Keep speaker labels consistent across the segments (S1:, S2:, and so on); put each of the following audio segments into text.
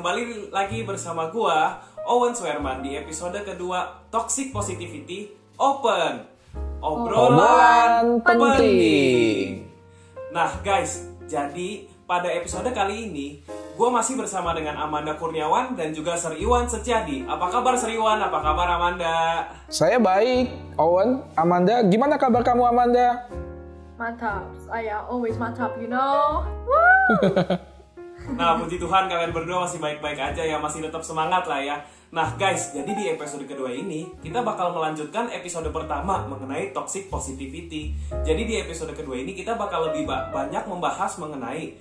S1: kembali lagi bersama gua, Owen Swerman, di episode kedua Toxic Positivity Open. Obrolan penting. Nah guys, jadi pada episode kali ini gua masih bersama dengan Amanda Kurniawan dan juga Sir Iwan Setiadi. Apa kabar Sir Iwan? Apa kabar Amanda?
S2: Saya baik, Owen. Amanda, gimana kabar kamu Amanda?
S3: Mantap, saya always mantap, you know. Woo!
S1: Nah, puji Tuhan kalian berdua masih baik-baik aja ya, masih tetap semangat lah ya. Nah guys, jadi di episode kedua ini kita bakal melanjutkan episode pertama mengenai toxic positivity. Jadi di episode kedua ini kita bakal lebih banyak membahas mengenai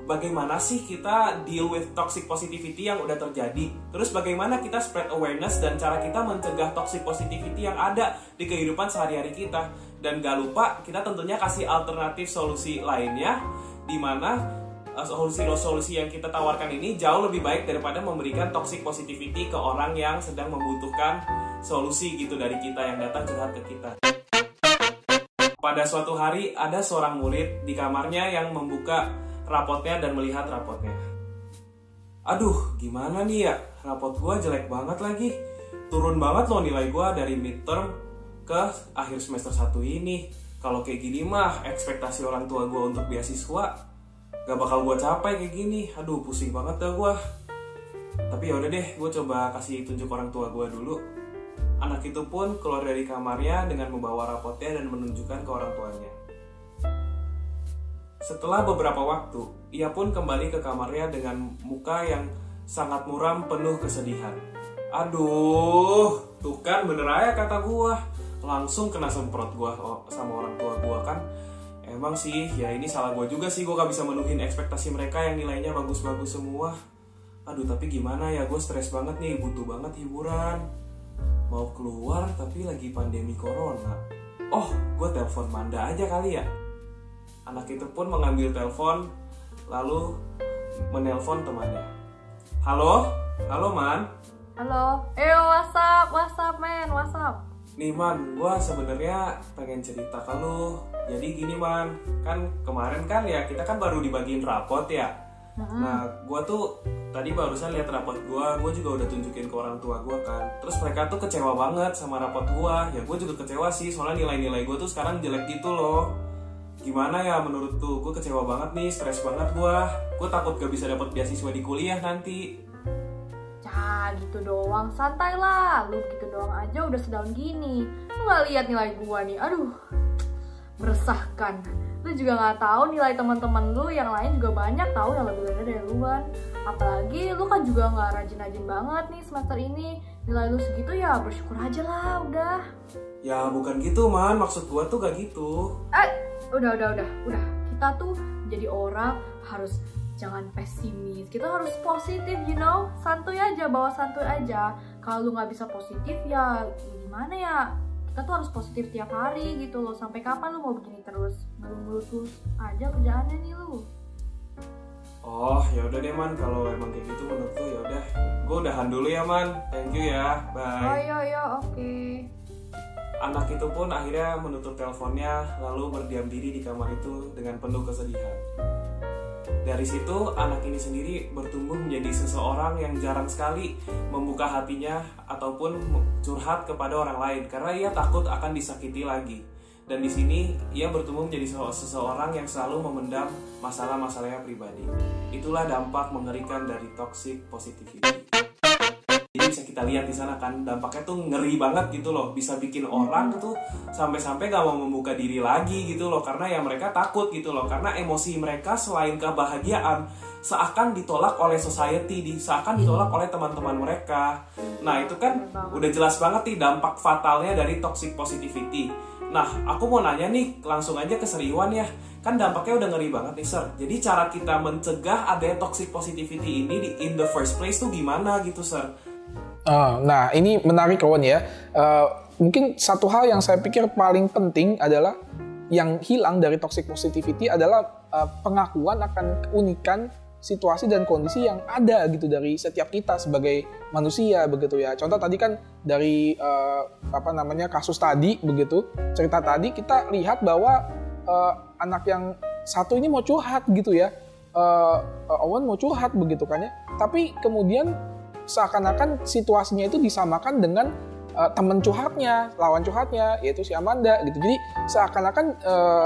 S1: bagaimana sih kita deal with toxic positivity yang udah terjadi. Terus bagaimana kita spread awareness dan cara kita mencegah toxic positivity yang ada di kehidupan sehari-hari kita. Dan gak lupa kita tentunya kasih alternatif solusi lainnya, dimana solusi yang kita tawarkan ini jauh lebih baik daripada memberikan toxic positivity ke orang yang sedang membutuhkan solusi gitu dari kita yang datang curhat ke kita. Pada suatu hari ada seorang murid di kamarnya yang membuka rapotnya dan melihat rapotnya. Aduh, gimana nih ya? Rapot gua jelek banget lagi. Turun banget loh nilai gua dari midterm ke akhir semester 1 ini. Kalau kayak gini mah ekspektasi orang tua gua untuk beasiswa gak bakal gue capai kayak gini. Aduh, pusing banget dah gue. Tapi yaudah deh, gue coba kasih tunjuk orang tua gue dulu. Anak itu pun keluar dari kamarnya dengan membawa rapotnya dan menunjukkan ke orang tuanya. Setelah beberapa waktu, ia pun kembali ke kamarnya dengan muka yang sangat muram penuh kesedihan. Aduh, tuh kan bener aja kata gue. Langsung kena semprot gue sama orang tua gue kan. Emang sih, ya ini salah gue juga sih, gue gak bisa menuhin ekspektasi mereka yang nilainya bagus-bagus semua. Aduh, tapi gimana ya, gue stres banget nih, butuh banget hiburan. Mau keluar tapi lagi pandemi corona. Oh, gue telepon Manda aja kali ya. Anak itu pun mengambil telepon, lalu menelpon temannya. Halo? Halo Man?
S3: Halo, what's up man, what's up?
S1: Nih Man, gue sebenarnya pengen cerita ke lu. Jadi gini Man, kan kemarin kan ya kita kan baru dibagiin rapot ya. Nah, gue tuh tadi barusan lihat rapot gue juga udah tunjukin ke orang tua gue kan. Terus mereka tuh kecewa banget sama rapot gue. Ya gue juga kecewa sih, soalnya nilai-nilai gue tuh sekarang jelek gitu loh. Gimana ya menurut tuh, gue kecewa banget nih, stres banget gue. Gue takut gak bisa dapat beasiswa di kuliah nanti.
S3: Gitu doang, santai lah. Lu gitu doang aja udah sedown gini. Lu gak lihat nilai gua nih, aduh, meresahkan. Lu juga gak tahu nilai teman-teman lu yang lain juga banyak tahu yang lebih rendah dari luan. Apalagi lu kan juga gak rajin-rajin banget nih semester ini. Nilai lu segitu ya bersyukur aja lah, udah.
S1: Ya bukan gitu Man, maksud gua tuh gak gitu.
S3: Udah. Kita tuh jadi orang harus jangan pesimis, kita harus positif, you know. Santuy aja, bawa santuy aja. Kalau lu nggak bisa positif ya gimana ya, kita tuh harus positif tiap hari gitu loh. Sampai kapan lu mau begini terus, ngeluh terus aja kerjaannya nih lu.
S1: Oh ya udah deh Man, kalau emang kayak gitu menurut lu ya udah, gue udahan dulu ya Man, thank you ya, bye.
S3: Oh iya, oke.
S1: Anak itu pun akhirnya menutup teleponnya lalu berdiam diri di kamar itu dengan penuh kesedihan. Dari situ, anak ini sendiri bertumbuh menjadi seseorang yang jarang sekali membuka hatinya ataupun curhat kepada orang lain karena ia takut akan disakiti lagi. Dan di sini, ia bertumbuh menjadi seseorang yang selalu memendam masalah-masalahnya pribadi. Itulah dampak mengerikan dari toxic positivity. Jadi bisa kita lihat di sana kan, dampaknya tuh ngeri banget gitu loh. Bisa bikin orang tuh sampai-sampai gak mau membuka diri lagi gitu loh. Karena ya mereka takut gitu loh. Karena emosi mereka selain kebahagiaan seakan ditolak oleh society, seakan ditolak oleh teman-teman mereka. Nah itu kan udah jelas banget nih dampak fatalnya dari toxic positivity. Nah aku mau nanya nih, langsung aja ke Sir Iwan ya. Kan dampaknya udah ngeri banget nih Sir. Jadi cara kita mencegah adanya toxic positivity ini in the first place tuh gimana gitu Sir?
S2: Nah, ini menarik kawan ya. Mungkin satu hal yang saya pikir paling penting adalah yang hilang dari toxic positivity adalah pengakuan akan keunikan situasi dan kondisi yang ada gitu dari setiap kita sebagai manusia begitu ya. Contoh tadi kan dari kasus tadi begitu, cerita tadi kita lihat bahwa anak yang satu ini mau curhat gitu ya. Owen mau curhat begitu kan ya. Tapi kemudian seakan-akan situasinya itu disamakan dengan teman curhatnya, lawan curhatnya, yaitu si Amanda gitu. Jadi seakan-akan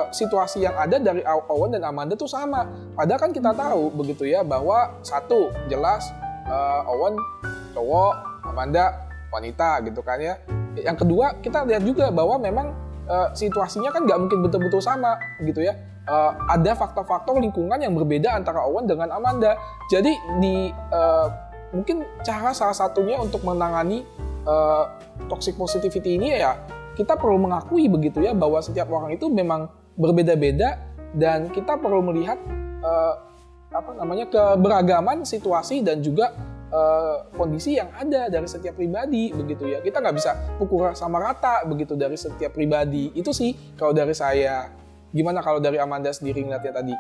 S2: situasi yang ada dari Owen dan Amanda tuh sama. Padahal kan kita tahu begitu ya bahwa satu jelas Owen cowok, Amanda wanita gitu kan ya. Yang kedua kita lihat juga bahwa memang situasinya kan nggak mungkin betul-betul sama gitu ya. Ada faktor-faktor lingkungan yang berbeda antara Owen dengan Amanda. Jadi mungkin cara salah satunya untuk menangani toxic positivity ini ya kita perlu mengakui begitu ya bahwa setiap orang itu memang berbeda-beda dan kita perlu melihat keberagaman situasi dan juga kondisi yang ada dari setiap pribadi begitu ya. Kita nggak bisa pukul sama rata begitu dari setiap pribadi. Itu sih kalau dari saya. Gimana kalau dari Amanda sendiri ngeliatnya tadi?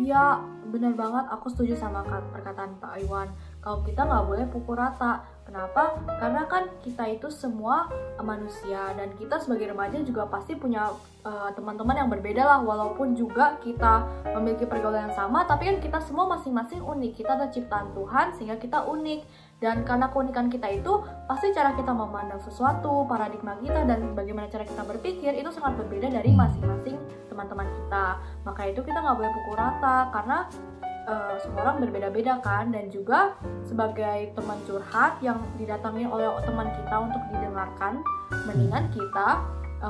S3: Iya, benar banget. Aku setuju sama perkataan Pak Iwan. Kalau kita nggak boleh pukul rata. Kenapa? Karena kan kita itu semua manusia dan kita sebagai remaja juga pasti punya teman-teman yang berbeda lah. Walaupun juga kita memiliki pergaulan yang sama, tapi kan kita semua masing-masing unik. Kita adalah ciptaan Tuhan sehingga kita unik. Dan karena keunikan kita itu, pasti cara kita memandang sesuatu, paradigma kita, dan bagaimana cara kita berpikir itu sangat berbeda dari masing-masing teman-teman kita. Maka itu kita nggak boleh pukul rata, karena semua orang berbeda-beda kan. Dan juga sebagai teman curhat yang didatangi oleh teman kita untuk didengarkan, mendingan kita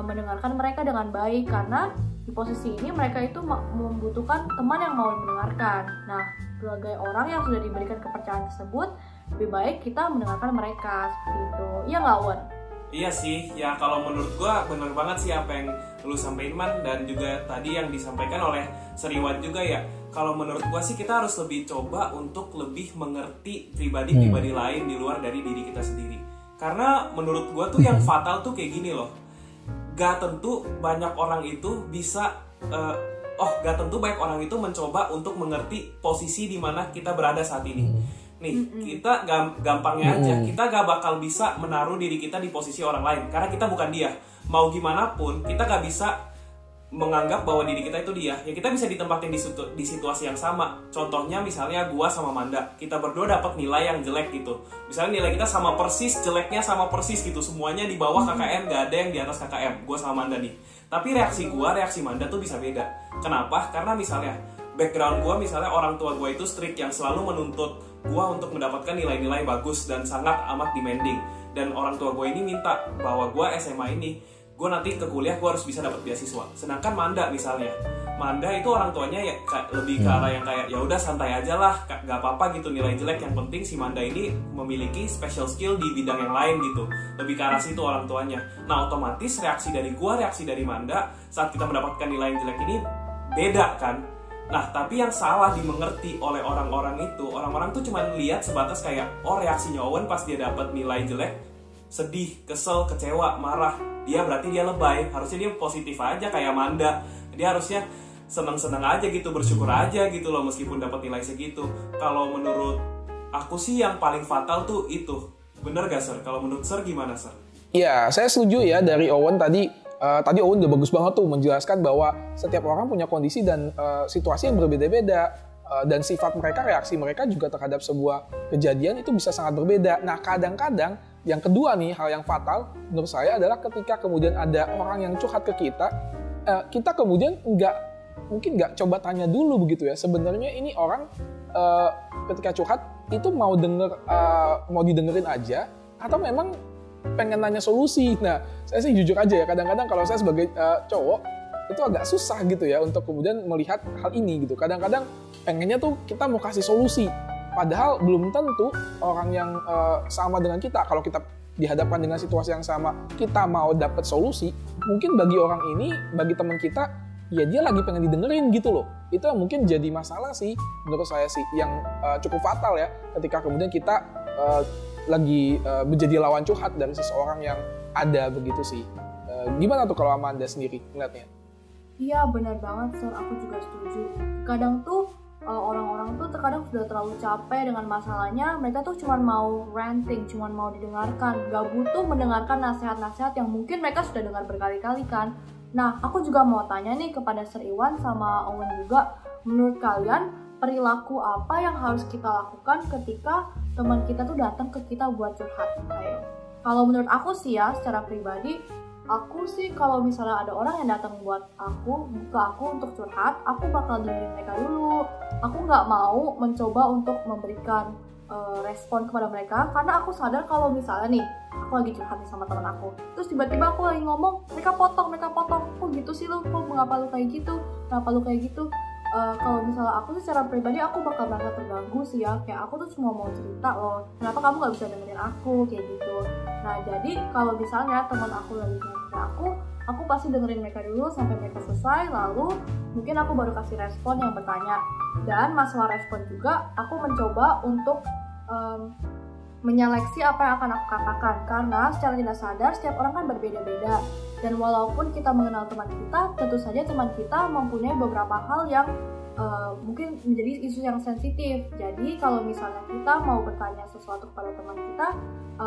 S3: mendengarkan mereka dengan baik, karena di posisi ini mereka itu membutuhkan teman yang mau mendengarkan. Nah, sebagai orang yang sudah diberikan kepercayaan tersebut, lebih baik kita mendengarkan mereka seperti itu. Iya nggak, Wan?
S1: Iya sih, ya kalau menurut gua bener banget sih apa yang lu sampaikan, Man, dan juga tadi yang disampaikan oleh Seriwan juga ya. Kalau menurut gua sih kita harus lebih coba untuk lebih mengerti pribadi-pribadi lain di luar dari diri kita sendiri. Karena menurut gua tuh yang fatal tuh kayak gini loh. Gak tentu banyak orang itu bisa gak tentu banyak orang itu mencoba untuk mengerti posisi di mana kita berada saat ini. Nih, kita gampangnya aja, kita gak bakal bisa menaruh diri kita di posisi orang lain karena kita bukan dia. Mau gimana pun, kita gak bisa menganggap bahwa diri kita itu dia. Ya kita bisa ditempatin di situasi yang sama. Contohnya misalnya gua sama Manda, kita berdua dapat nilai yang jelek gitu. Misalnya nilai kita sama persis, jeleknya sama persis gitu. Semuanya di bawah KKM, gak ada yang di atas KKM. Gua sama Manda nih. Tapi reaksi gua, reaksi Manda tuh bisa beda. Kenapa? Karena misalnya background gua, misalnya orang tua gua itu strict yang selalu menuntut gua untuk mendapatkan nilai-nilai bagus dan sangat amat demanding. Dan orang tua gua ini minta bahwa gua SMA ini, gue nanti ke kuliah gue harus bisa dapat beasiswa. Sedangkan Manda misalnya, Manda itu orang tuanya ya lebih ke arah yang kayak ya udah santai aja lah, gak apa-apa gitu nilai jelek, yang penting si Manda ini memiliki special skill di bidang yang lain gitu. Lebih ke arah situ orang tuanya. Nah otomatis reaksi dari gue, reaksi dari Manda saat kita mendapatkan nilai yang jelek ini beda kan. Nah tapi yang salah dimengerti oleh orang-orang itu, orang-orang tuh cuma lihat sebatas kayak oh reaksinya Owen pas dia dapat nilai jelek, sedih, kesel, kecewa, marah. Dia berarti dia lebay. Harusnya dia positif aja kayak Manda. Dia harusnya seneng-seneng aja gitu, bersyukur aja gitu loh meskipun dapat nilai segitu. Kalau menurut aku sih yang paling fatal tuh itu. Bener gak, Sir? Kalau menurut Sir gimana, Sir?
S2: Iya, saya setuju ya dari Owen tadi. Tadi Owen udah bagus banget tuh menjelaskan bahwa setiap orang punya kondisi dan situasi yang berbeda-beda. Dan sifat mereka, reaksi mereka juga terhadap sebuah kejadian itu bisa sangat berbeda. Nah kadang-kadang yang kedua nih, hal yang fatal menurut saya adalah ketika kemudian ada orang yang curhat ke kita, kita kemudian mungkin nggak coba tanya dulu begitu ya. Sebenarnya ini orang ketika curhat itu mau didengerin aja atau memang pengen nanya solusi. Nah saya sih jujur aja ya, kadang-kadang kalau saya sebagai cowok itu agak susah gitu ya untuk kemudian melihat hal ini gitu. Kadang-kadang pengennya tuh kita mau kasih solusi. Padahal belum tentu orang yang sama dengan kita, kalau kita dihadapkan dengan situasi yang sama, kita mau dapat solusi, mungkin bagi orang ini, bagi teman kita, ya dia lagi pengen didengerin gitu loh. Itu yang mungkin jadi masalah sih, menurut saya sih, yang cukup fatal ya, ketika kemudian kita lagi menjadi lawan curhat dari seseorang yang ada begitu sih. Gimana tuh kalau Amanda sendiri ngeliatnya?
S3: Iya benar banget, Sir. Aku juga setuju. Kadang tuh orang-orang tuh terkadang sudah terlalu capek dengan masalahnya, mereka tuh cuma mau ranting, cuma mau didengarkan, gak butuh mendengarkan nasihat-nasihat yang mungkin mereka sudah dengar berkali-kali kan. Nah, aku juga mau tanya nih kepada Sir Iwan sama Owen juga, menurut kalian perilaku apa yang harus kita lakukan ketika teman kita tuh datang ke kita buat curhat? Ayo. Kalau menurut aku sih ya, secara pribadi, aku sih kalau misalnya ada orang yang datang buat aku, ke aku untuk curhat, aku bakal dengerin mereka dulu. Aku nggak mau mencoba untuk memberikan respon kepada mereka, karena aku sadar kalau misalnya nih, aku lagi curhat nih sama teman aku, terus tiba-tiba aku lagi ngomong, mereka potong, kok gitu sih lu, mengapa lu kayak gitu, kenapa lu kayak gitu. Kalau misalnya aku sih secara pribadi aku bakal merasa terganggu sih ya, kayak aku tuh cuma mau cerita loh, kenapa kamu nggak bisa dengerin aku kayak gitu. Nah jadi kalau misalnya teman aku lagi cerita aku pasti dengerin mereka dulu sampai mereka selesai, lalu mungkin aku baru kasih respon yang bertanya. Dan masalah respon juga aku mencoba untuk menyeleksi apa yang akan aku katakan, karena secara tidak sadar setiap orang kan berbeda-beda, dan walaupun kita mengenal teman kita, tentu saja teman kita mempunyai beberapa hal yang mungkin menjadi isu yang sensitif. Jadi kalau misalnya kita mau bertanya sesuatu kepada teman kita,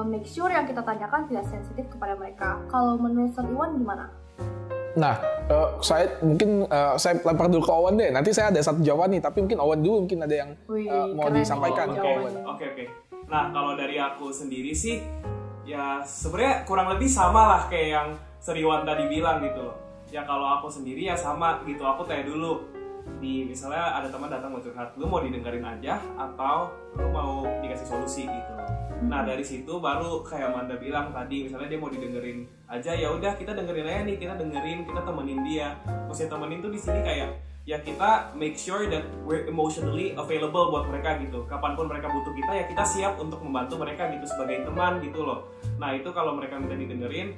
S3: make sure yang kita tanyakan tidak sensitif kepada mereka. Kalau menurut Sir Iwan gimana?
S2: Nah, saya lempar dulu ke Owen deh. Nanti saya ada satu jawaban nih, tapi mungkin Owen dulu mungkin ada yang mau disampaikan.
S1: Oke. Nah, kalau dari aku sendiri sih, ya sebenarnya kurang lebih sama lah kayak yang Sir Iwan tadi bilang gitu loh. Ya kalau aku sendiri ya sama gitu, aku tanya dulu. Misalnya ada teman datang mau curhat, lu mau didengerin aja atau lu mau dikasih solusi gitu loh. Nah dari situ baru kayak Amanda bilang tadi, misalnya dia mau didengerin aja, ya udah kita dengerin aja nih, kita dengerin, kita temenin dia. Maksudnya temenin tuh di sini kayak ya kita make sure that we're emotionally available buat mereka gitu. Kapanpun mereka butuh kita, ya kita siap untuk membantu mereka gitu sebagai teman gitu loh. Nah itu kalau mereka minta didengerin,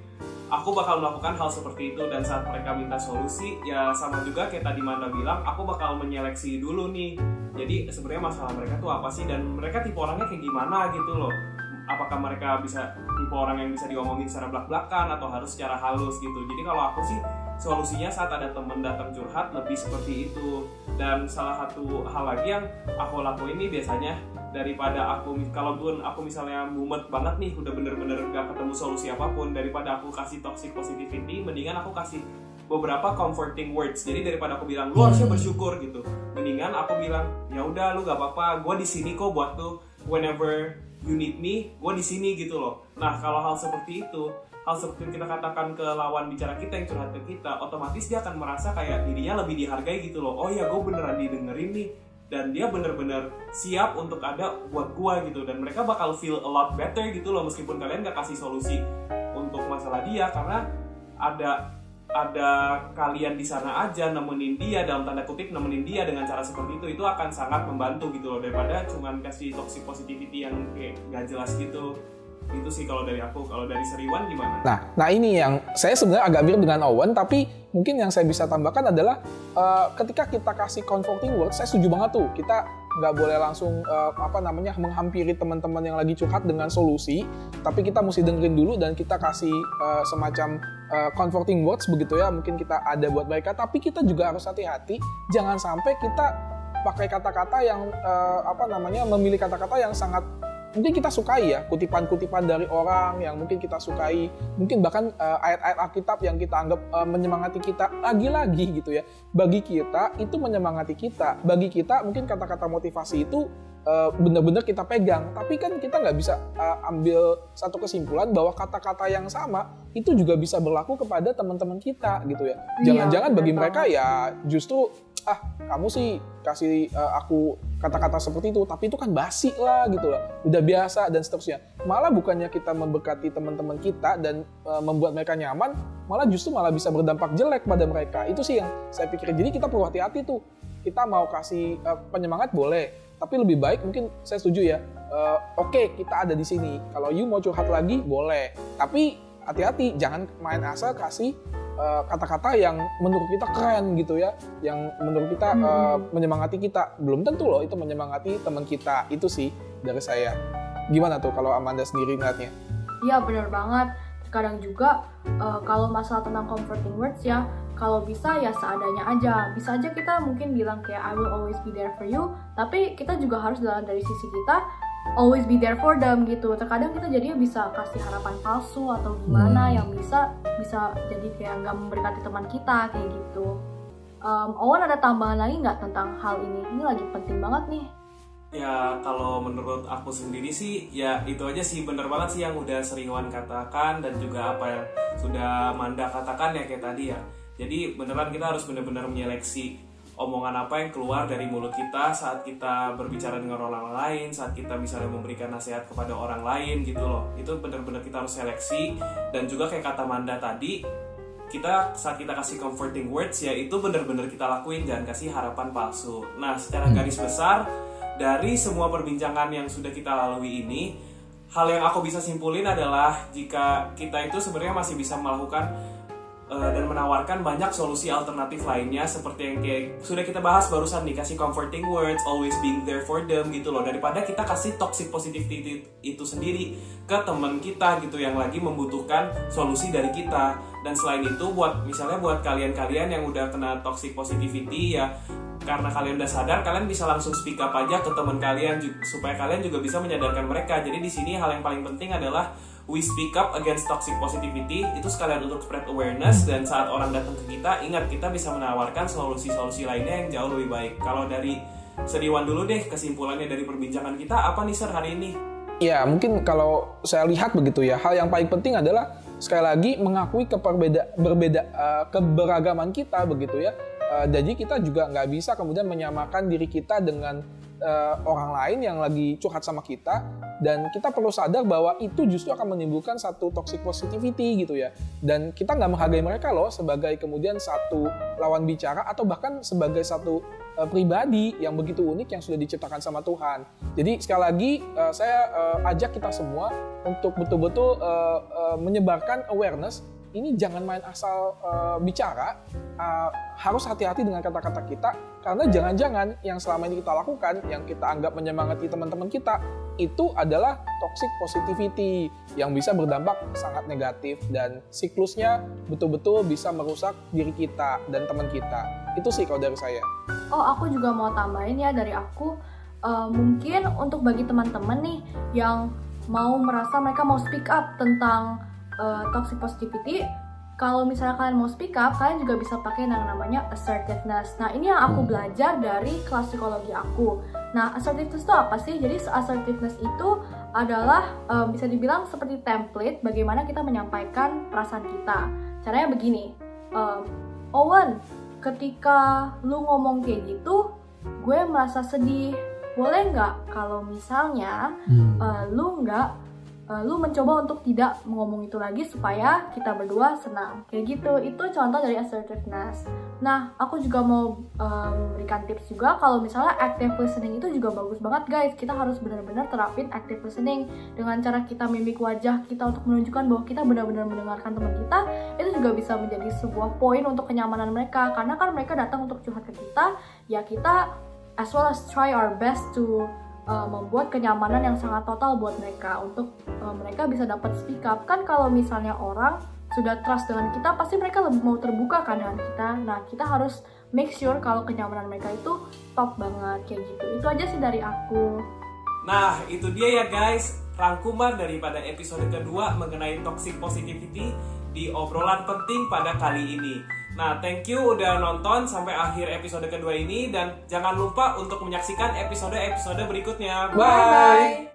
S1: aku bakal melakukan hal seperti itu. Dan saat mereka minta solusi, ya sama juga kayak tadi Manda bilang, aku bakal menyeleksi dulu nih. Jadi sebenarnya masalah mereka tuh apa sih, dan mereka tipe orangnya kayak gimana gitu loh. Apakah mereka bisa tipe orang yang bisa diomongin secara belak-belakan atau harus secara halus gitu. Jadi kalau aku sih solusinya saat ada temen datang curhat lebih seperti itu. Dan salah satu hal lagi yang aku lakuin nih biasanya, daripada kalaupun aku misalnya mumet banget nih, udah bener-bener gak ketemu solusi apapun, daripada aku kasih toxic positivity, mendingan aku kasih beberapa comforting words. Jadi daripada aku bilang lu harusnya bersyukur gitu, mendingan aku bilang ya udah lu gak apa-apa, gue di sini kok buat tuh, whenever you need me, gue di sini gitu loh. Nah kalau hal seperti itu, hal seperti yang kita katakan ke lawan bicara kita yang curhat ke kita, otomatis dia akan merasa kayak dirinya lebih dihargai gitu loh. Oh ya, gue beneran didengerin nih, dan dia bener-bener siap untuk ada buat gue gitu. Dan mereka bakal feel a lot better gitu loh, meskipun kalian gak kasih solusi untuk masalah dia, karena ada kalian di sana aja nemenin dia, dalam tanda kutip nemenin dia dengan cara seperti itu akan sangat membantu gitu loh, daripada cuman kasih toxic positivity yang kayak gak jelas gitu. Itu sih kalau dari aku. Kalau dari Sir Iwan gimana?
S2: Nah ini yang saya sebenarnya agak mirip dengan Owen, tapi mungkin yang saya bisa tambahkan adalah ketika kita kasih comforting words, saya setuju banget tuh, kita nggak boleh langsung menghampiri teman-teman yang lagi curhat dengan solusi, tapi kita mesti dengerin dulu dan kita kasih semacam comforting words begitu ya, mungkin kita ada buat mereka. Tapi kita juga harus hati-hati, jangan sampai kita pakai kata-kata yang memilih kata-kata yang sangat mungkin kita sukai ya, kutipan-kutipan dari orang yang mungkin kita sukai, mungkin bahkan ayat-ayat Alkitab yang kita anggap menyemangati kita. Lagi-lagi gitu ya, bagi kita itu menyemangati kita, bagi kita mungkin kata-kata motivasi itu benar-benar kita pegang. Tapi kan kita nggak bisa ambil satu kesimpulan bahwa kata-kata yang sama itu juga bisa berlaku kepada teman-teman kita gitu ya. Jangan-jangan bagi mereka ya justru kamu sih kasih aku kata-kata seperti itu, tapi itu kan basi lah gitu lah, udah biasa dan seterusnya. Malah bukannya kita memberkati teman-teman kita dan membuat mereka nyaman, malah bisa berdampak jelek pada mereka. Itu sih yang saya pikir. Jadi kita perlu hati-hati tuh. Kita mau kasih penyemangat boleh, tapi lebih baik mungkin saya setuju ya. Oke, kita ada di sini. Kalau you mau curhat lagi boleh, tapi hati-hati, jangan main asal kasih kata-kata yang menurut kita keren gitu ya, yang menurut kita menyemangati kita. Belum tentu loh itu menyemangati teman kita. Itu sih dari saya. Gimana tuh kalau Amanda sendiri ngeliatnya?
S3: Iya benar banget. Kadang juga kalau masalah tentang comforting words ya, kalau bisa ya seadanya aja. Bisa aja kita mungkin bilang kayak I will always be there for you, tapi kita juga harus dari sisi kita always be there for them gitu. Terkadang kita jadinya bisa kasih harapan palsu atau gimana yang bisa jadi kayak nggak memberkati teman kita kayak gitu. Owen ada tambahan lagi nggak tentang hal ini? Ini lagi penting banget nih.
S1: Ya kalau menurut aku sendiri sih ya itu aja sih, bener banget sih yang udah sering Wan katakan dan juga apa yang sudah Manda katakan ya kayak tadi ya. Jadi beneran kita harus benar-benar menyeleksi omongan apa yang keluar dari mulut kita saat kita berbicara dengan orang lain, saat kita misalnya memberikan nasihat kepada orang lain gitu loh. Itu benar-benar kita harus seleksi, dan juga kayak kata Manda tadi, kita saat kita kasih comforting words ya itu benar-benar kita lakuin, jangan kasih harapan palsu. Nah secara garis besar dari semua perbincangan yang sudah kita lalui ini, hal yang aku bisa simpulin adalah jika kita itu sebenarnya masih bisa melakukan dan menawarkan banyak solusi alternatif lainnya seperti yang kayak sudah kita bahas barusan nih, kasih comforting words, always being there for them gitu loh, daripada kita kasih toxic positivity itu sendiri ke teman kita gitu yang lagi membutuhkan solusi dari kita. Dan selain itu misalnya buat kalian-kalian yang udah kena toxic positivity ya, karena kalian udah sadar, kalian bisa langsung speak up aja ke teman kalian supaya kalian juga bisa menyadarkan mereka. Jadi di sini hal yang paling penting adalah we speak up against toxic positivity, itu sekalian untuk spread awareness, dan saat orang datang ke kita, ingat kita bisa menawarkan solusi-solusi lainnya yang jauh lebih baik. Kalau dari Sediwan dulu deh, kesimpulannya dari perbincangan kita apa nih Sir hari ini?
S2: Ya mungkin kalau saya lihat begitu ya, hal yang paling penting adalah sekali lagi mengakui keberagaman kita begitu ya. Jadi kita juga nggak bisa kemudian menyamakan diri kita dengan orang lain yang lagi curhat sama kita, dan kita perlu sadar bahwa itu justru akan menimbulkan satu toxic positivity gitu ya, dan kita nggak menghargai mereka loh sebagai kemudian satu lawan bicara atau bahkan sebagai satu pribadi yang begitu unik yang sudah diciptakan sama Tuhan. Jadi sekali lagi saya ajak kita semua untuk betul-betul menyebarkan awareness. Ini jangan main asal bicara, harus hati-hati dengan kata-kata kita, karena jangan-jangan yang selama ini kita lakukan, yang kita anggap menyemangati teman-teman kita, itu adalah toxic positivity yang bisa berdampak sangat negatif, dan siklusnya betul-betul bisa merusak diri kita dan teman kita. Itu sih kalau dari saya.
S3: Oh, aku juga mau tambahin ya dari aku, mungkin untuk bagi teman-teman nih yang mau merasa mereka mau speak up tentang toxic positivity, kalau misalnya kalian mau speak up, kalian juga bisa pakai yang namanya assertiveness. Nah, ini yang aku belajar dari kelas psikologi aku. Nah, assertiveness itu apa sih? Jadi assertiveness itu adalah bisa dibilang seperti template bagaimana kita menyampaikan perasaan kita. Caranya begini, Owen, ketika lu ngomong kayak gitu, gue merasa sedih. Boleh nggak kalau misalnya lu mencoba untuk tidak ngomong itu lagi supaya kita berdua senang, kayak gitu. Itu contoh dari assertiveness. Nah, aku juga mau memberikan tips juga kalau misalnya active listening itu juga bagus banget guys. Kita harus benar-benar terapin active listening dengan cara kita mimik wajah kita untuk menunjukkan bahwa kita benar-benar mendengarkan teman kita. Itu juga bisa menjadi sebuah poin untuk kenyamanan mereka, karena kan mereka datang untuk curhat ke kita, ya kita as well as try our best to membuat kenyamanan yang sangat total buat mereka untuk mereka bisa dapat speak up. Kan kalau misalnya orang sudah trust dengan kita, pasti mereka lebih mau terbuka kan dengan kita. Nah, kita harus make sure kalau kenyamanan mereka itu top banget kayak gitu. Itu aja sih dari aku.
S1: Nah, itu dia ya guys, rangkuman daripada episode kedua mengenai toxic positivity di obrolan penting pada kali ini. Nah, thank you udah nonton sampai akhir episode kedua ini, dan jangan lupa untuk menyaksikan episode-episode berikutnya. Bye!